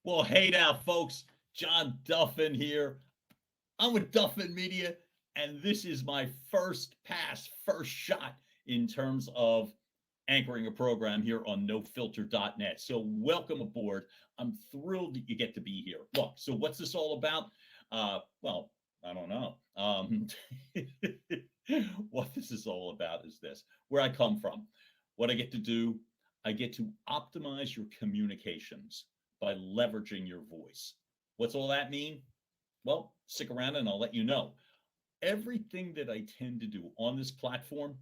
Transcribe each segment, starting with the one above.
Well, hey now, folks. John Duffin here. I'm with Duffin Media, and this is my first pass, first shot in terms of anchoring a program here on nofilter.net. So, welcome aboard. I'm thrilled that you get to be here. Look, so what's this all about? Well, I don't know. What this is all about is this where I come from. What I get to do, I get to optimize your communications by leveraging your voice. What's all that mean? Well, stick around and I'll let you know. Everything that I tend to do on this platform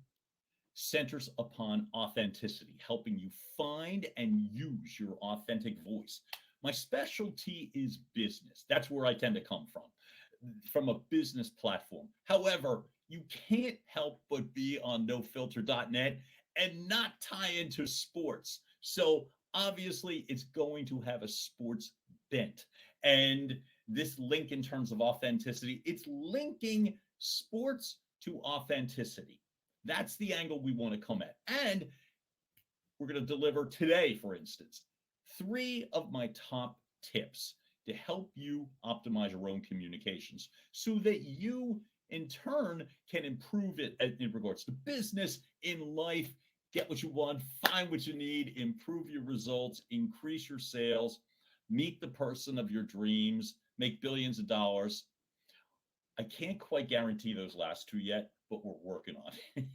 centers upon authenticity, helping you find and use your authentic voice. My specialty is business. That's where I tend to come from a business platform. However, you can't help but be on nofilter.net and not tie into sports. So obviously, it's going to have a sports bent. And this link in terms of authenticity, it's linking sports to authenticity. That's the angle we want to come at. And we're going to deliver today, for instance, three of my top tips to help you optimize your own communications so that you, in turn, can improve it in regards to business, in life, get what you want, find what you need, improve your results, increase your sales, meet the person of your dreams, make billions of dollars. I can't quite guarantee those last two yet, but we're working on it.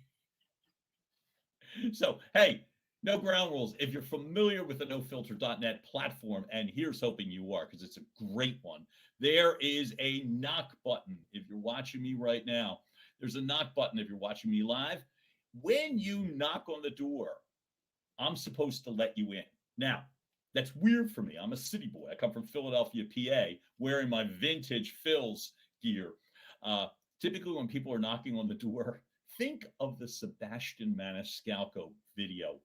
So, hey, no ground rules. If you're familiar with the nofilter.net platform, and here's hoping you are because it's a great one, there is a knock button. If you're watching me right now, there's a knock button if you're watching me live. When you knock on the door, I'm supposed to let you in. Now, that's weird for me. I'm a city boy. I come from Philadelphia, PA, wearing my vintage Phil's gear. Typically, when people are knocking on the door, think of the Sebastian Maniscalco video.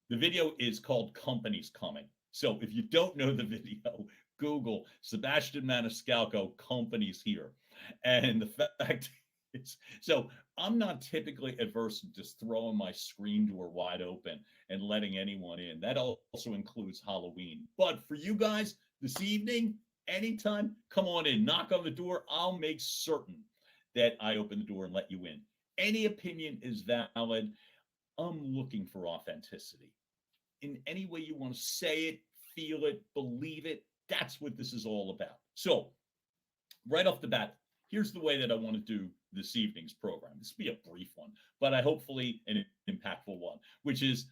The video is called Company's Coming. So if you don't know the video, Google Sebastian Maniscalco, Company's Here. And the fact is, so I'm not typically adverse to just throwing my screen door wide open and letting anyone in. That also includes Halloween. But for you guys this evening, anytime, come on in, knock on the door. I'll make certain that I open the door and let you in. Any opinion is valid. I'm looking for authenticity. In any way you want to say it, feel it, believe it, that's what this is all about. So, right off the bat, here's the way that I want to do this evening's program. This will be a brief one, but I hopefully an impactful one, which is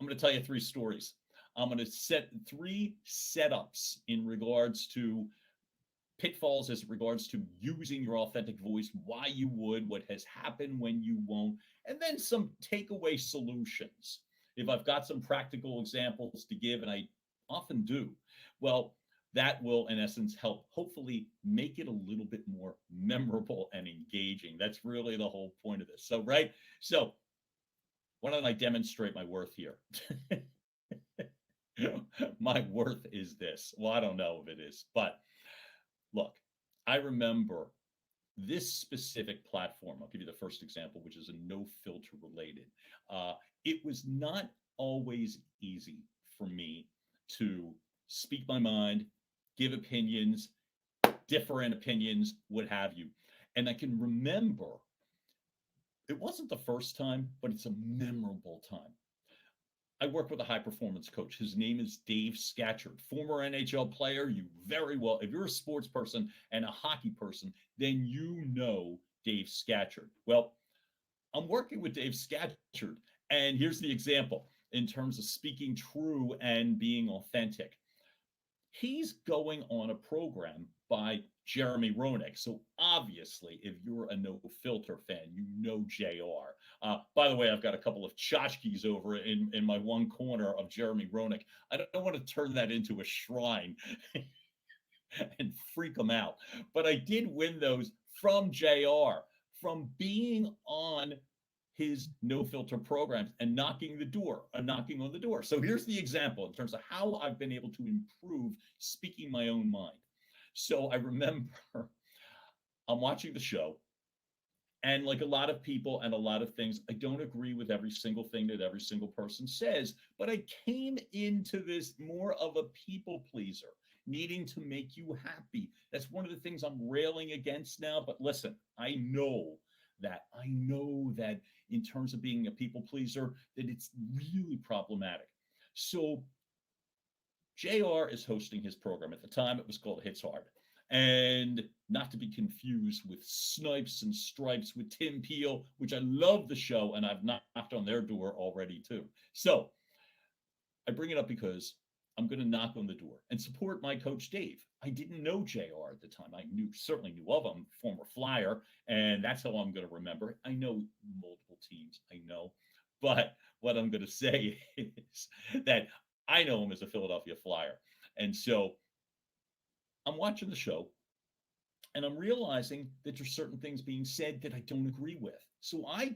I'm going to tell you three stories. I'm going to set three setups in regards to pitfalls as regards to using your authentic voice, why you would, what has happened when you won't, and then some takeaway solutions. If I've got some practical examples to give, and I often do, well, that will, in essence, help hopefully make it a little bit more memorable and engaging. That's really the whole point of this. So, right? So, why don't I demonstrate my worth here? My worth is this. Well, I don't know if it is, but look, I remember this specific platform. I'll give you the first example, which is a no filter related. It was not always easy for me to speak my mind, give opinions, different opinions, what have you. And I can remember it wasn't the first time, but it's a memorable time. I work with a high performance coach. His name is Dave Scatchard, former NHL player. You very well, if you're a sports person and a hockey person, then you know Dave Scatchard. Well, I'm working with Dave Scatchard, and here's the example in terms of speaking true and being authentic. He's going on a program by Jeremy Roenick. So obviously, if you're a No Filter fan, you know JR. By the way, I've got a couple of tchotchkes over in my one corner of Jeremy Roenick. I don't want to turn that into a shrine and freak them out. But I did win those from JR, from being on his no filter programs and knocking on the door. So here's the example in terms of how I've been able to improve speaking my own mind. So I remember I'm watching the show And like a lot of people and a lot of things, I don't agree with every single thing that every single person says, but I came into this more of a people pleaser, needing to make you happy. That's one of the things I'm railing against now. But listen, I know that in terms of being a people pleaser, that it's really problematic. So JR is hosting his program. At the time, it was called Hits Hard. And not to be confused with Snipes and Stripes with Tim Peel, which I love the show, and I've knocked on their door already too. So I bring it up because I'm going to knock on the door and support my coach Dave. I didn't know JR at the time. I certainly knew of him, former Flyer, and that's how I'm going to remember it. I know multiple teams, I know, but what I'm going to say is that I know him as a Philadelphia Flyer, and so I'm watching the show and I'm realizing that there's certain things being said that I don't agree with. So I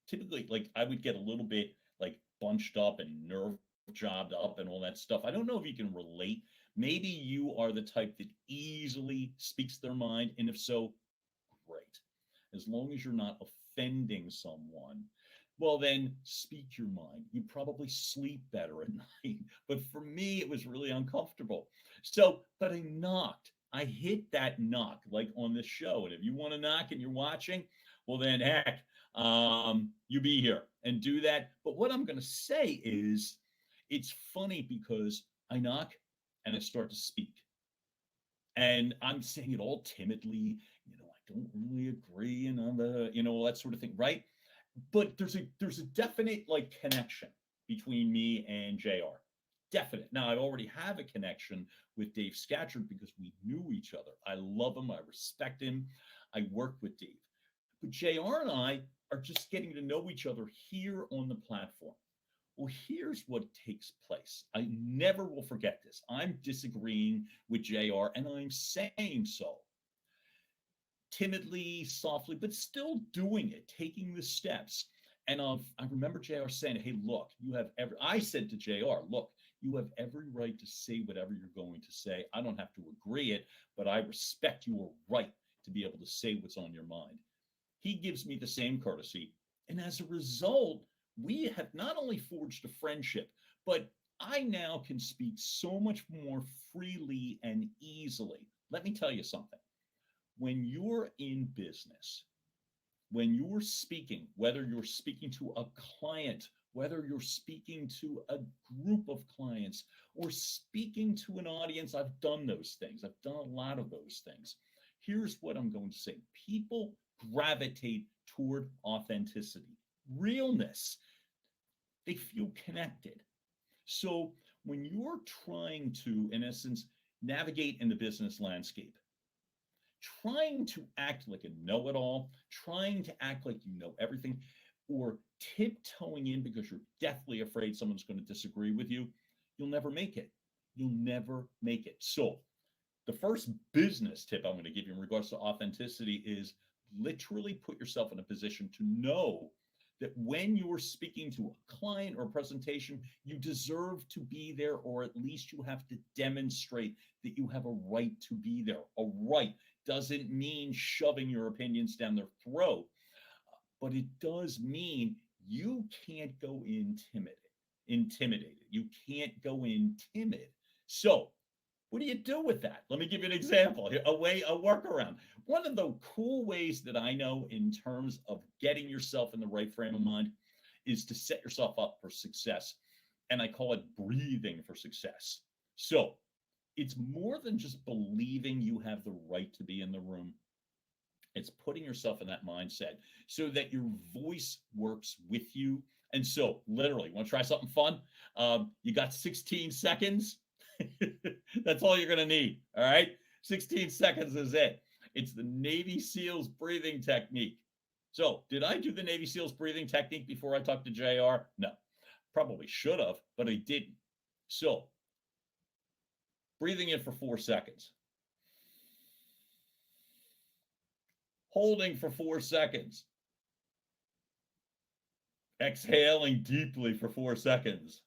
typically, like, I would get a little bit like bunched up and nerve jobbed up and all that stuff. I don't know if you can relate. Maybe you are the type that easily speaks their mind, and if so, great. As long as you're not offending someone, well, then speak your mind. You probably sleep better at night. But for me, it was really uncomfortable. So, but I knocked. I hit that knock like on this show. And if you want to knock and you're watching, well, then heck, you be here and do that. But what I'm going to say is it's funny because I knock and I start to speak. And I'm saying it all timidly, I don't really agree, and all that sort of thing, right? But there's a definite like connection between me and JR. Definite. Now I already have a connection with Dave Scatcherd because we knew each other. I love him, I respect him. I work with Dave. But JR and I are just getting to know each other here on the platform. Well, here's what takes place. I never will forget this. I'm disagreeing with JR and I'm saying so timidly, softly, but still doing it, taking the steps. And I remember JR saying, "Hey, look, I said to JR, look, you have every right to say whatever you're going to say. I don't have to agree it, but I respect your right to be able to say what's on your mind." He gives me the same courtesy. And as a result, we have not only forged a friendship, but I now can speak so much more freely and easily. Let me tell you something. When you're in business, when you're speaking, whether you're speaking to a client, whether you're speaking to a group of clients, or speaking to an audience, I've done those things. I've done a lot of those things. Here's what I'm going to say. People gravitate toward authenticity, realness. They feel connected. So when you're trying to, in essence, navigate in the business landscape, trying to act like a know it all, trying to act like you know everything, or tiptoeing in because you're deathly afraid someone's going to disagree with you, you'll never make it. You'll never make it. So, the first business tip I'm going to give you in regards to authenticity is literally put yourself in a position to know that when you're speaking to a client or a presentation, you deserve to be there, or at least you have to demonstrate that you have a right to be there. A right doesn't mean shoving your opinions down their throat, but it does mean you can't go intimidated. You can't go in timid. So, what do you do with that? Let me give you an example, a workaround. One of the cool ways that I know in terms of getting yourself in the right frame of mind is to set yourself up for success. And I call it breathing for success. So it's more than just believing you have the right to be in the room. It's putting yourself in that mindset so that your voice works with you. And so, literally, want to try something fun? You got 16 seconds. That's all you're going to need. All right. 16 seconds is it. It's the Navy SEALs breathing technique. So, did I do the Navy SEALs breathing technique before I talked to JR? No. Probably should have, but I didn't. So, breathing in for 4 seconds. Holding for 4 seconds. Exhaling deeply for 4 seconds.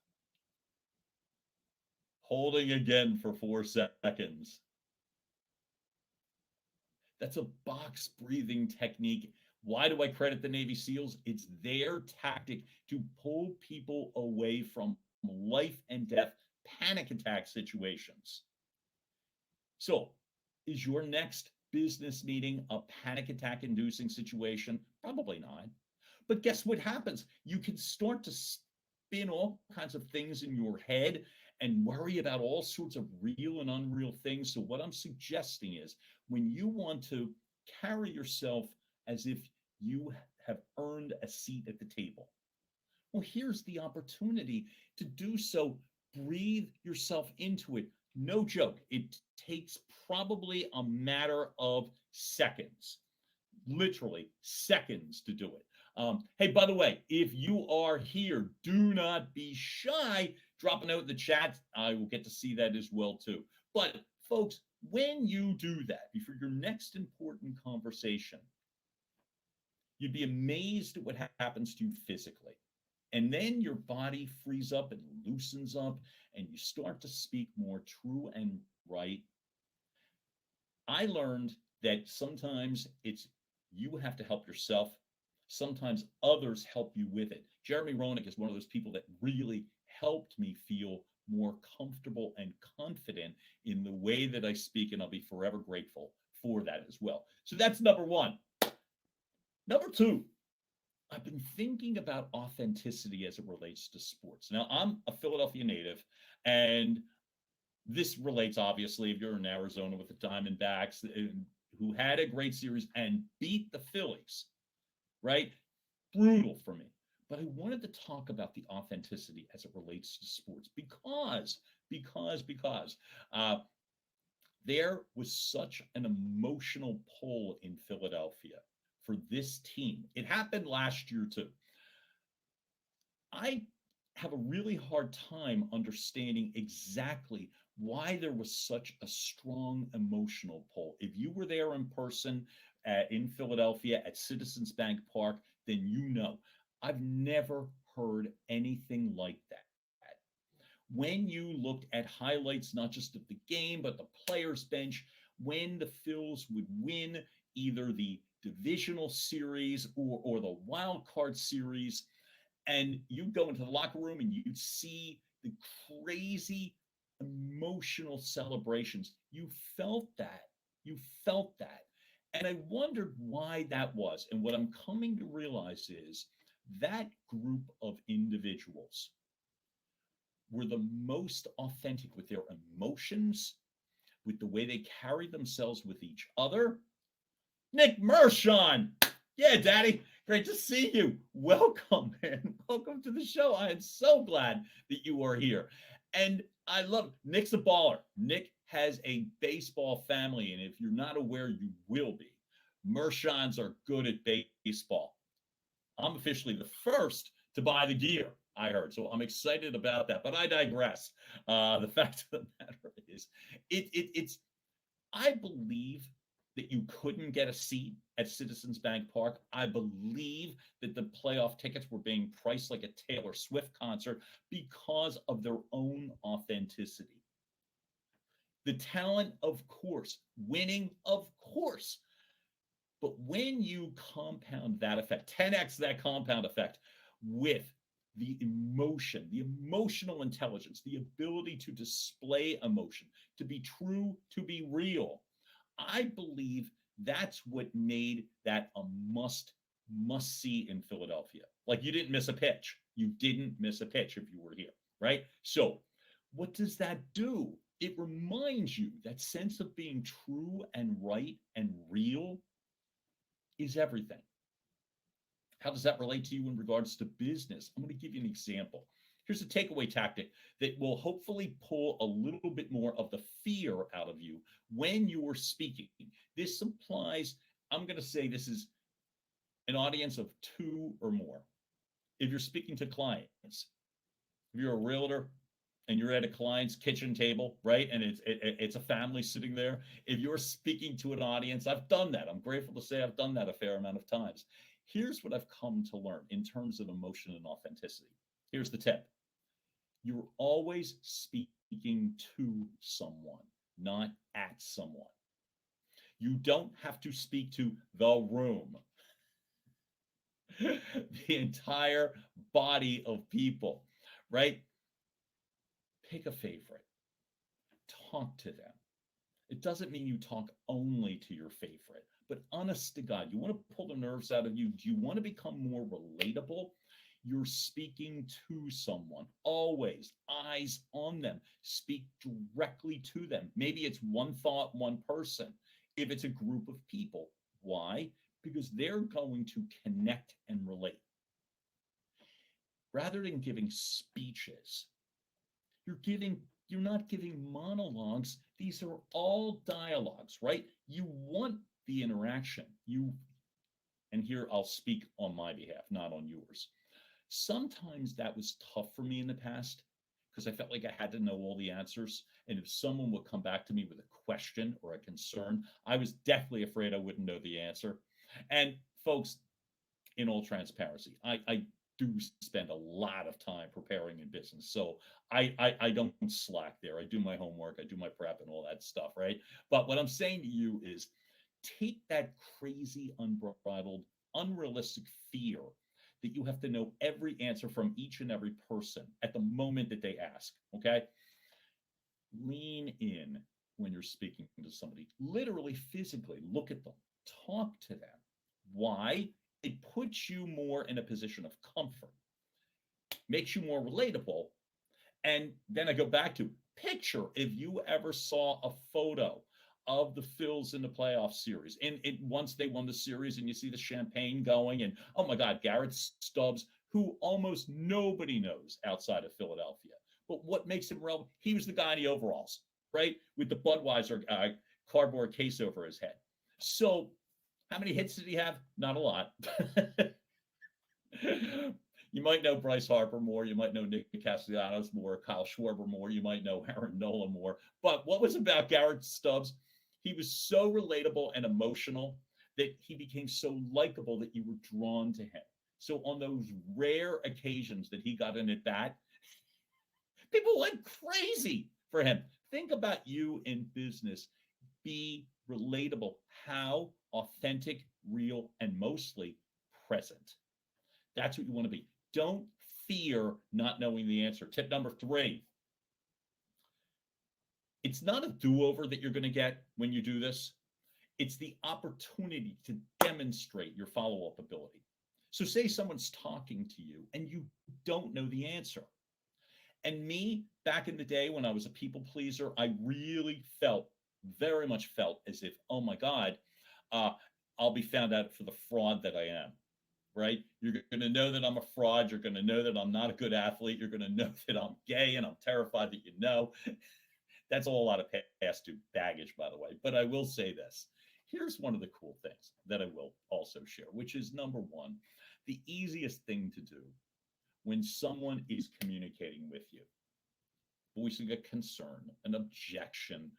Holding again for 4 seconds. That's a box breathing technique Why do I credit the Navy SEALs? It's their tactic to pull people away from life and death panic attack situations. So, is your next business meeting a panic attack inducing situation? Probably not. But guess what happens? You can start to spin all kinds of things in your head and worry about all sorts of real and unreal things. So, what I'm suggesting is when you want to carry yourself as if you have earned a seat at the table, well, here's the opportunity to do so. Breathe yourself into it. No joke. It takes probably a matter of seconds, literally seconds to do it. Hey, by the way, if you are here, do not be shy. Drop a note in the chat. I will get to see that as well too. But folks, when you do that before your next important conversation, you'd be amazed at what happens to you physically. And then your body frees up and loosens up, and you start to speak more true and right. I learned that sometimes it's you have to help yourself. Sometimes others help you with it. Jeremy Roenick is one of those people that really helped me feel more comfortable and confident in the way that I speak, and I'll be forever grateful for that as well. So that's number one. Number two, I've been thinking about authenticity as it relates to sports. Now, I'm a Philadelphia native, and this relates, obviously, if you're in Arizona with the Diamondbacks, who had a great series and beat the Phillies, right? Brutal for me. But I wanted to talk about the authenticity as it relates to sports because there was such an emotional pull in Philadelphia for this team. It happened last year too. I have a really hard time understanding exactly why there was such a strong emotional pull. If you were there in person in Philadelphia at Citizens Bank Park, then you know. I've never heard anything like that. When you looked at highlights, not just of the game, but the players' bench, when the Phils would win either the divisional series or the wild card series, and you'd go into the locker room and you'd see the crazy emotional celebrations. You felt that. You felt that. And I wondered why that was. And what I'm coming to realize is that group of individuals were the most authentic with their emotions, with the way they carried themselves with each other. Nick Mershon. Yeah, Daddy. Great to see you. Welcome, man. Welcome to the show. I am so glad that you are here. And I love Nick's a baller. Nick has a baseball family, and if you're not aware, you will be. Mershons are good at baseball. I'm officially the first to buy the gear, I heard. So I'm excited about that. But I digress. The fact of the matter is, it's I believe that you couldn't get a seat at Citizens Bank Park. I believe that the playoff tickets were being priced like a Taylor Swift concert because of their own authenticity. The talent, of course, winning, of course. But when you compound that effect, 10x that compound effect with the emotion, the emotional intelligence, the ability to display emotion, to be true, to be real, I believe that's what made that a must see in Philadelphia. Like you didn't miss a pitch. You didn't miss a pitch if you were here, right? So what does that do? It reminds you that sense of being true and right and real is everything. How does that relate to you in regards to business? I'm going to give you an example. Here's a takeaway tactic that will hopefully pull a little bit more of the fear out of you when you are speaking. This implies, I'm going to say this is an audience of 2 or more. If you're speaking to clients, if you're a realtor and you're at a client's kitchen table, right, and it's a family sitting there, if you're speaking to an audience, I've done that. I'm grateful to say I've done that a fair amount of times. Here's what I've come to learn in terms of emotion and authenticity. Here's the tip. You're always speaking to someone, not at someone. You don't have to speak to the room. the entire body of people, right? Pick a favorite, talk to them. It doesn't mean you talk only to your favorite, but honest to God, you want to pull the nerves out of you. Do you want to become more relatable? You're speaking to someone, always eyes on them. Speak directly to them. Maybe it's one thought, one person. If it's a group of people, why? Because they're going to connect and relate. Rather than giving speeches, you're not giving monologues. These are all dialogues, right? You want the interaction. And here I'll speak on my behalf, not on yours. Sometimes that was tough for me in the past because I felt like I had to know all the answers. And if someone would come back to me with a question or a concern, I was definitely afraid I wouldn't know the answer. And folks, in all transparency, I do spend a lot of time preparing in business. So I don't slack there. I do my homework, I do my prep and all that stuff, right? But what I'm saying to you is take that crazy, unbridled, unrealistic fear that you have to know every answer from each and every person at the moment that they ask. Okay. Lean in when you're speaking to somebody, literally, physically look at them, talk to them. Why? It puts you more in a position of comfort, makes you more relatable. And then I go back to picture if you ever saw a photo of the Phils in the playoff series. And once they won the series and you see the champagne going, and oh my God, Garrett Stubbs, who almost nobody knows outside of Philadelphia. But what makes him relevant? He was the guy in the overalls, right? With the Budweiser cardboard case over his head. So how many hits did he have? Not a lot. You might know Bryce Harper more. You might know Nick Castellanos more, Kyle Schwarber more. You might know Aaron Nola more. But what was about Garrett Stubbs? He was so relatable and emotional that he became so likable that you were drawn to him. So on those rare occasions that he got in at bat, people went crazy for him. Think about you in business. Be relatable. How? Authentic, real, and mostly present. That's what you want to be. Don't fear not knowing the answer. Tip number 3. It's not a do-over that you're going to get when you do this. It's the opportunity to demonstrate your follow-up ability. So say someone's talking to you and you don't know the answer. And me, back in the day when I was a people pleaser, I really very much felt as if, oh my God, I'll be found out for the fraud that I am. Right? You're going to know that I'm a fraud. You're going to know that I'm not a good athlete. You're going to know that I'm gay and I'm terrified that you know. That's all a lot of past due baggage, by the way. But I will say this. Here's one of the cool things that I will also share, which is number 1, the easiest thing to do when someone is communicating with you, voicing a concern, an objection,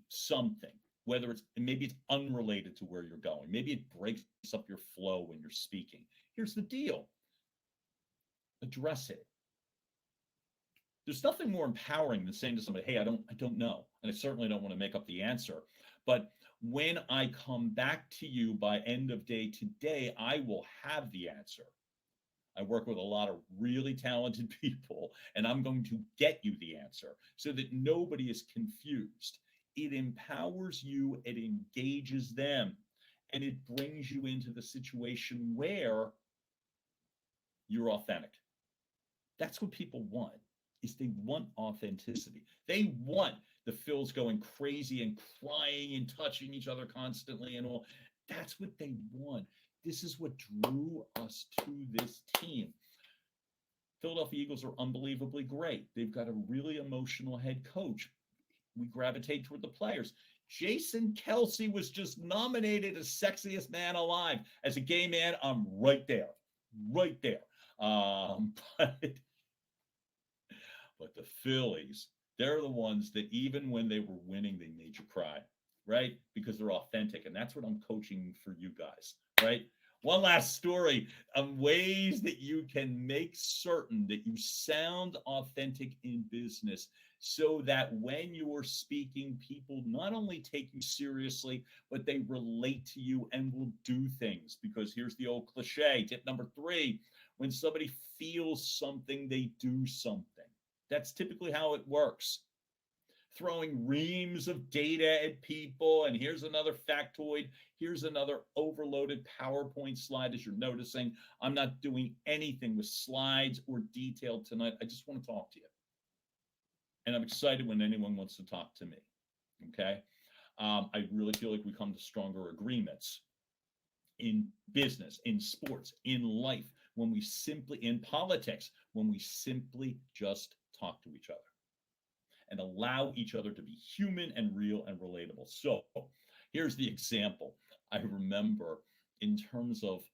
something, whether maybe it's unrelated to where you're going. Maybe it breaks up your flow when you're speaking. Here's the deal. Address it. There's nothing more empowering than saying to somebody, hey, I don't know. And I certainly don't want to make up the answer. But when I come back to you by end of day today, I will have the answer. I work with a lot of really talented people, and I'm going to get you the answer so that nobody is confused. It empowers you, it engages them, and it brings you into the situation where you're authentic. That's what people want, is they want authenticity. They want the Phils going crazy and crying and touching each other constantly and all. That's what they want. This is what drew us to this team. Philadelphia Eagles are unbelievably great. They've got a really emotional head coach. We gravitate toward the players. Jason Kelce was just nominated as sexiest man alive. As a gay man, I'm right there. Right there. But the Phillies, they're the ones that even when they were winning, they made you cry, right? Because they're authentic. And that's what I'm coaching for you guys, right? One last story of ways that you can make certain that you sound authentic in business. so that when you're speaking, people not only take you seriously, but they relate to you and will do things. Because here's the old cliche, tip number three: when somebody feels something, they do something. That's typically how it works. Throwing reams of data at people, and here's another factoid, here's another overloaded PowerPoint slide. As you're noticing, I'm not doing anything with slides or detail tonight. I just want to talk to you, and I'm excited when anyone wants to talk to me. Okay. I really feel like we come to stronger agreements in business, in sports, in life, when we simply, in politics, when we simply just talk to each other and allow each other to be human and real and relatable. So here's the example. I remember, in terms of,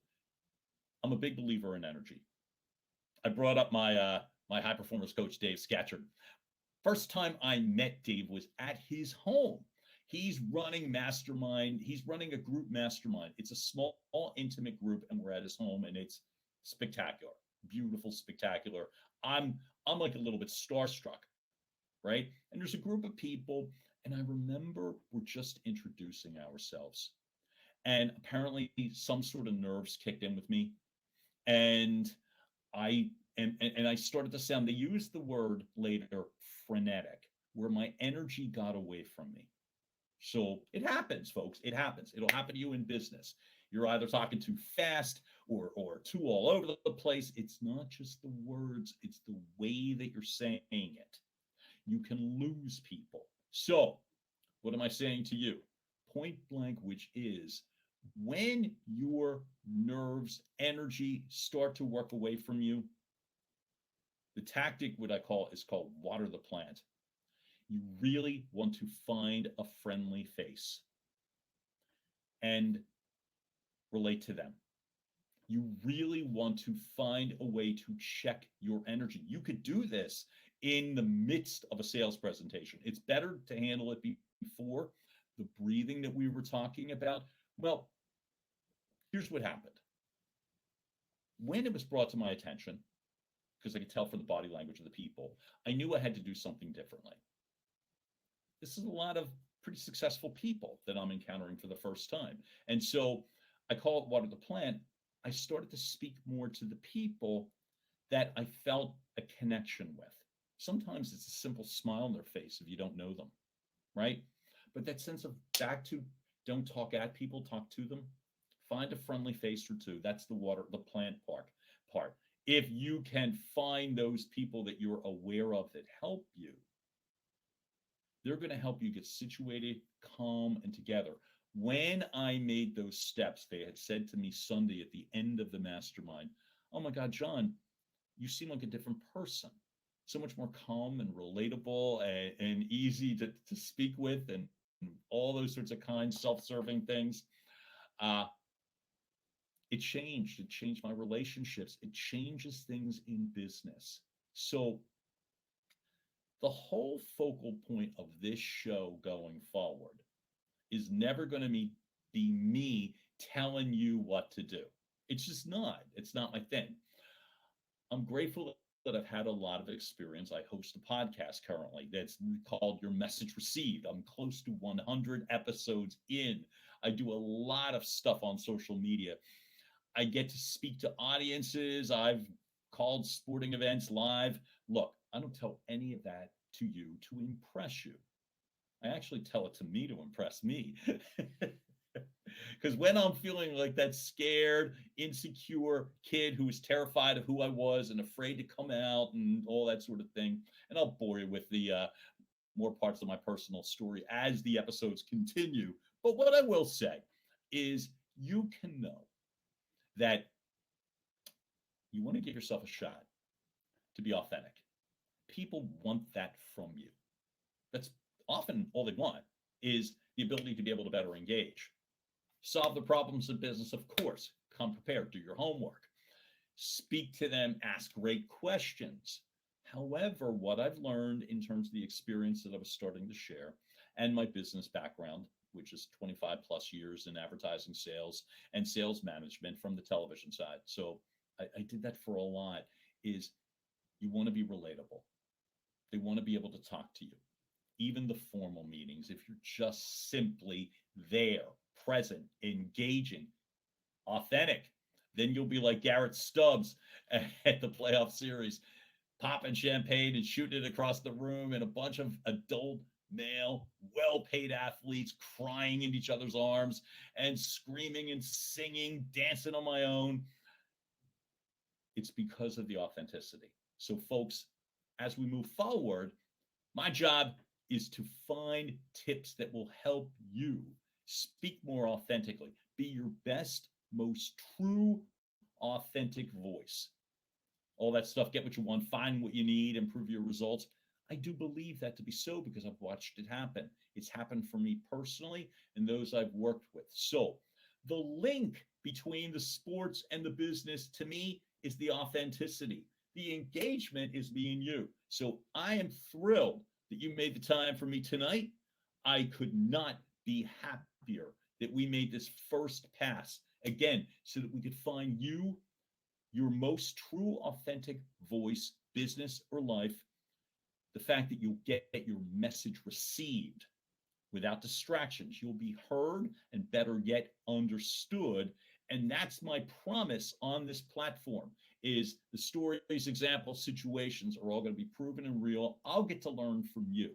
I'm a big believer in energy. I brought up my high performance coach, Dave Scatchard. First time I met Dave was at his home. He's running mastermind. He's running a group mastermind. It's a small, intimate group, and we're at his home, and it's spectacular, beautiful, spectacular. I'm like a little bit starstruck, right? And there's a group of people, and I remember we're just introducing ourselves, and apparently some sort of nerves kicked in with me, and I started to sound. They used the word later, frenetic, where my energy got away from me. So it happens, folks. It happens. It'll happen to you in business. You're either talking too fast or too all over the place. It's not just the words, it's the way that you're saying it. You can lose people. So, what am I saying to you? Point blank, which is, when your nerves, energy start to work away from you, the tactic, what I call, is called water the plant. You really want to find a friendly face and relate to them. You really want to find a way to check your energy. You could do this in the midst of a sales presentation. It's better to handle it before. The breathing that we were talking about, well, here's what happened. When it was brought to my attention, because I could tell from the body language of the people, I knew I had to do something differently. This is a lot of pretty successful people that I'm encountering for the first time. And so I call it water the plant. I started to speak more to the people that I felt a connection with. Sometimes it's a simple smile on their face if you don't know them, right? But that sense of, back to, don't talk at people, talk to them. Find a friendly face or two. That's the water, the plant part. If you can find those people that you're aware of that help you, they're going to help you get situated, calm, and together. When I made those steps, they had said to me Sunday at the end of the mastermind, "Oh my God, John, you seem like a different person. So much more calm and relatable and easy to speak with, and all those sorts of kind, self-serving things." It changed. It changed my relationships. It changes things in business. So the whole focal point of this show going forward is never going to be me telling you what to do. It's just not. It's not my thing. I'm grateful that I've had a lot of experience. I host a podcast currently that's called Your Message Received. I'm close to 100 episodes in. I do a lot of stuff on social media. I get to speak to audiences. I've called sporting events live. Look, I don't tell any of that to you to impress you. I actually tell it to me to impress me. Because when I'm feeling like that scared, insecure kid who was terrified of who I was and afraid to come out and all that sort of thing, and I'll bore you with the more parts of my personal story as the episodes continue. But what I will say is, you can know that you want to give yourself a shot to be authentic. People want that from you. That's often all they want, is the ability to be able to better engage. Solve the problems of business, of course. Come prepared, do your homework. Speak to them, ask great questions. However, what I've learned in terms of the experience that I was starting to share and my business background, which is 25 plus years in advertising sales and sales management from the television side. So I did that for a lot, is you want to be relatable. They want to be able to talk to you, even the formal meetings. If you're just simply there, present, engaging, authentic, then you'll be like Garrett Stubbs at the playoff series, popping champagne and shooting it across the room, and a bunch of adult male, well paid athletes crying in each other's arms and screaming and singing, dancing on my own. It's because of the authenticity. So, folks, as we move forward, my job is to find tips that will help you speak more authentically, be your best, most true, authentic voice. All that stuff, get what you want, find what you need, improve your results. I do believe that to be so because I've watched it happen. It's happened for me personally and those I've worked with. So, the link between the sports and the business to me is the authenticity. The engagement is being you. So, I am thrilled that you made the time for me tonight. I could not be happier that we made this first pass again so that we could find you your most true, authentic voice, business or life, the fact that you'll get your message received without distractions. You'll be heard and better yet understood. And that's my promise on this platform is the stories, examples, situations are all going to be proven and real. I'll get to learn from you.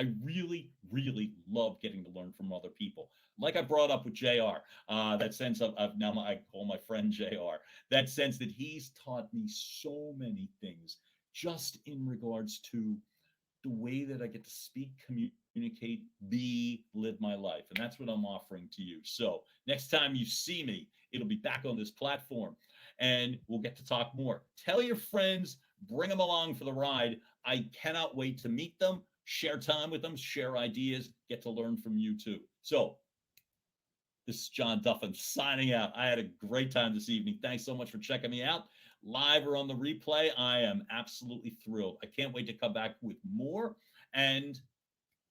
I really, really love getting to learn from other people. Like I brought up with JR, that sense of now I call my friend JR, that sense that he's taught me so many things just in regards to the way that I get to speak, communicate, be, live my life. And that's what I'm offering to you. So next time you see me, it'll be back on this platform and we'll get to talk more. Tell your friends, bring them along for the ride. I cannot wait to meet them, share time with them, share ideas, get to learn from you too. So this is John Duffin signing out. I had a great time this evening. Thanks so much for checking me out. Live or on the replay, I am absolutely thrilled. I can't wait to come back with more, and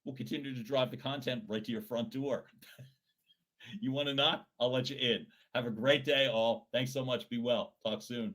we'll continue to drive the content right to your front door. You want to knock? I'll let you in. Have a great day, all. Thanks so much. Be well. Talk soon.